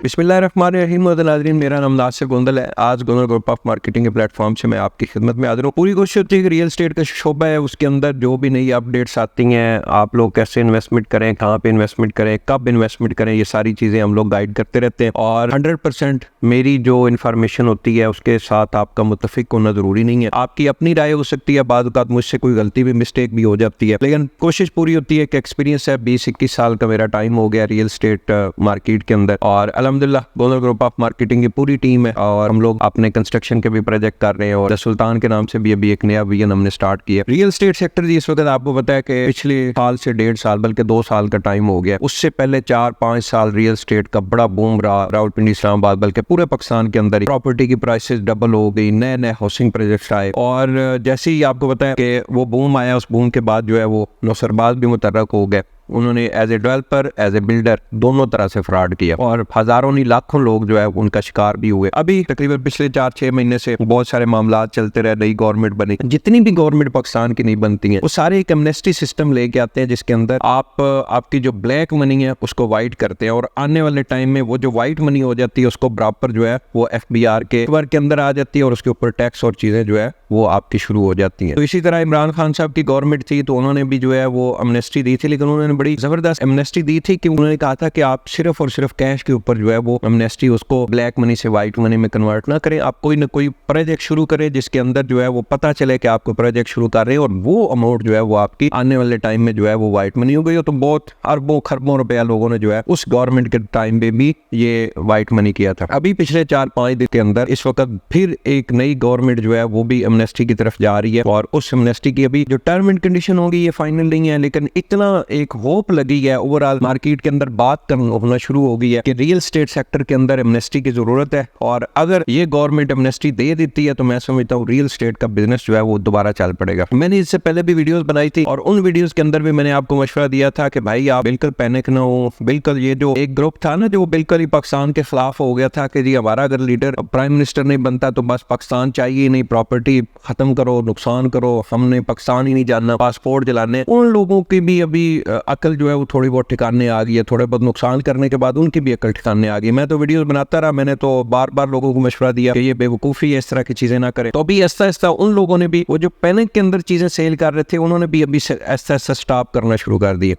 बिस्मिल्लाहिर्रहमानिर्रहीम। नाज़रीन, मेरा नाम नासिर गोंदल है। आज गोंदल ग्रुप ऑफ मार्केटिंग के प्लेटफॉर्म से मैं आपकी खिदमत में हाज़िर हूँ। पूरी कोशिश होती है कि रियल एस्टेट का शोबा है उसके अंदर जो भी नई अपडेट्स आती हैं, आप लोग कैसे इन्वेस्टमेंट करें, कहाँ पे इन्वेस्टमेंट करें, कब इन्वेस्टमेंट करें, ये सारी चीज़ें हम लोग गाइड करते रहते हैं। और 100% मेरी जो इन्फॉर्मेशन होती है उसके साथ आपका मुत्तफिक होना ज़रूरी नहीं है। आपकी अपनी राय हो सकती है, बाद औक़ात मुझसे कोई गलती भी, मिस्टेक भी हो जाती है, लेकिन कोशिश पूरी होती है कि एक्सपीरियंस है। 20-21 साल का मेरा टाइम हो गया रियल एस्टेट मार्केट के अंदर, और अल्हम्दुलिल्लाह गोंदल ग्रुप ऑफ मार्केटिंग की पूरी टीम है और हम लोग अपने कंस्ट्रक्शन के भी प्रोजेक्ट कर रहे हैं। और द सुल्तान के नाम से भी अभी एक नया विजन हमने स्टार्ट किया। रियल एस्टेट सेक्टर इस वक्त आपको पता है कि पिछले साल से 1.5 साल बल्कि 2 साल का टाइम हो गया। उससे पहले 4-5 साल रियल एस्टेट का बड़ा बूम रहा। रावलपिंडी, इस्लामाबाद, बल्कि पूरे पाकिस्तान के अंदर प्रॉपर्टी की प्राइसेस डबल हो गई, नए नए हाउसिंग प्रोजेक्ट्स आए। और जैसे ही आपको पता है कि वो बूम आया, उस बूम के बाद जो है वो नौसरबाज भी मुतर्रक हो गए। उन्होंने as a developer, as a builder दोनों तरह से फ्रॉड किया और हजारों नहीं लाखों लोग जो है उनका शिकार भी हुए। अभी तकरीबन पिछले 4-6 महीने से बहुत सारे मामला चलते रहे। नई गवर्नमेंट बनी, जितनी भी गवर्नमेंट पाकिस्तान की नहीं बनती है वो सारे एक एमनेस्टी सिस्टम लेके आते हैं जिसके अंदर आपकी जो ब्लैक मनी है उसको वाइट करते हैं, और आने वाले टाइम में वो जो वाइट मनी हो जाती है उसको बराबर जो है वो FBR के वर्क के अंदर आ जाती है और उसके ऊपर टैक्स और चीजें जो है वो आपकी शुरू हो जाती हैं। तो इसी तरह इमरान खान साहब की गवर्नमेंट थी तो उन्होंने भी जो है वो एमनेस्टी दी थी, लेकिन उन्होंने बड़ी जबरदस्त एमनेस्टी दी थी कि उन्होंने कहा था कि आप सिर्फ और सिर्फ कैश के ऊपर जो है वो एमनेस्टी, उसको ब्लैक मनी से व्हाइट मनी में कन्वर्ट ना करें। आप कोई ना कोई प्रोजेक्ट शुरू करें जिसके अंदर जो है वो पता चले कि आपको प्रोजेक्ट शुरू कर रहे हैं और वो अमाउंट जो है वो आपकी आने वाले टाइम में जो है वो व्हाइट मनी हो गई हो। तो बहुत अरबों खरबों रुपया लोगों ने जो है उस गवर्नमेंट के टाइम में भी ये व्हाइट मनी किया था। अभी पिछले 4-5 दिन के अंदर इस वक्त फिर एक नई गवर्नमेंट जो है वो भी एमनेस्टी की तरफ जा रही है, और उस एमनेस्टी की अभी जो टर्म एंड कंडीशन होगी ये फाइनल नहीं है, लेकिन इतना एक होप लगी है, ओवरऑल मार्केट के अंदर बात होना शुरू हो गई है कि रियल एस्टेट सेक्टर के अंदर एमनेस्टी की जरूरत है। और अगर ये गवर्नमेंट एमनेस्टी दे देती है तो मैं समझता हूँ रियल एस्टेट का बिजनेस जो है वो दोबारा चल पड़ेगा। मैंने इससे पहले भी वीडियोस बनाई थी और उन वीडियोस के अंदर भी मैंने आपको मशवरा दिया था कि भाई आप बिल्कुल पैनिक ना हो। बिल्कुल ये जो एक ग्रुप था ना जो बिल्कुल ही पाकिस्तान के खिलाफ हो गया था कि जी हमारा अगर लीडर प्राइम मिनिस्टर नहीं बनता तो बस पाकिस्तान चाहिए नहीं, प्रॉपर्टी खत्म करो, नुकसान करो, हमने पाकिस्तान ही नहीं जानना, पासपोर्ट जलाने। उन लोगों की भी अभी अकल जो है वो थोड़ी बहुत ठिकाने आ गई है। थोड़े बहुत नुकसान करने के बाद उनकी भी अकल ठिकाने आ गई। मैं तो वीडियोस बनाता रहा, मैंने तो बार बार लोगों को मशवरा दिया कि ये बेवकूफ़ी है, इस तरह की चीजें ना करें। तो अभी ऐसा ऐसा उन लोगों ने भी वो जो पैनिक के अंदर चीजें सेल कर रहे थे उन्होंने भी अभी ऐसा ऐसा स्टॉप करना शुरू कर दिए।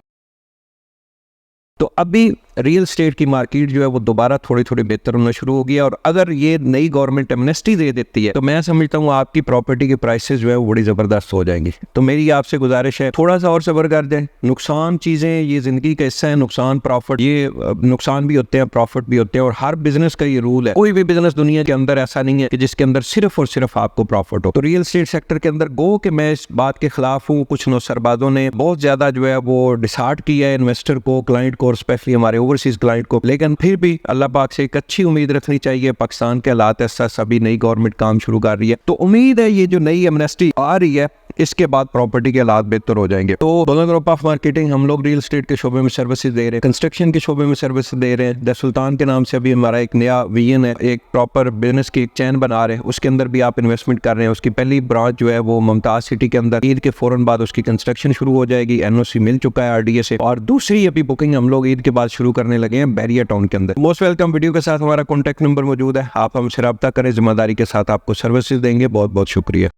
तो अभी रियल एस्टेट की मार्केट जो है वो दोबारा थोड़ी थोड़ी बेहतर होना शुरू हो गया। और अगर ये नई गवर्नमेंट एमनेस्टी दे देती है तो मैं समझता हूँ आपकी प्रॉपर्टी की प्राइसेस जो है वो बड़ी जबरदस्त हो जाएंगी। तो मेरी आपसे गुजारिश है थोड़ा सा और सब्र कर दें। नुकसान चीजें ये जिंदगी का हिस्सा है, नुकसान प्रॉफिट, ये नुकसान भी होते हैं, प्रॉफिट भी होते हैं, और हर बिजनेस का ये रूल है। कोई भी बिजनेस दुनिया के अंदर ऐसा नहीं है कि जिसके अंदर सिर्फ और सिर्फ आपको प्रॉफिट हो। तो रियल एस्टेट सेक्टर के अंदर गो कि मैं इस बात के खिलाफ हूँ, कुछ नौसरबाजों ने बहुत ज्यादा जो है वो डिसार्ट किया है इन्वेस्टर को, क्लाइंट को, स्पेशली हमारे ओवरसीज क्लाइंट को। लेकिन फिर भी अल्लाह पाक से एक अच्छी उम्मीद रखनी चाहिए। पाकिस्तान के हालात ऐसा, सभी नई गवर्नमेंट काम शुरू कर रही है तो उम्मीद है ये जो नई एमनेस्टी आ रही है इसके बाद प्रॉपर्टी के हालात बेहतर हो जाएंगे। तो गोंदल ग्रुप ऑफ मार्केटिंग हम लोग रियल एस्टेट के शोबे में सर्विसेज दे रहे हैं, कंस्ट्रक्शन के शोबे में सर्विसेज दे रहे हैं। द सुल्तान के नाम से अभी हमारा एक नया विजन है, एक प्रॉपर बिजनेस की एक चैन बना रहे हैं, उसके अंदर भी आप इन्वेस्टमेंट कर रहे हैं। उसकी पहली ब्रांच जो है वो मुमताज सिटी के अंदर ईद के फौरन बाद उसकी कंस्ट्रक्शन शुरू हो जाएगी। NOC मिल चुका है RDA से, और दूसरी अभी बुकिंग हम लोग ईद के बाद शुरू करने लगे हैं बैरिया टाउन के अंदर। Most welcome. वीडियो के साथ हमारा कॉन्टैक्ट नंबर मौजूद है, आप हमसे रब्ता करें, जिम्मेदारी के साथ आपको सर्विसेज देंगे। बहुत बहुत शुक्रिया।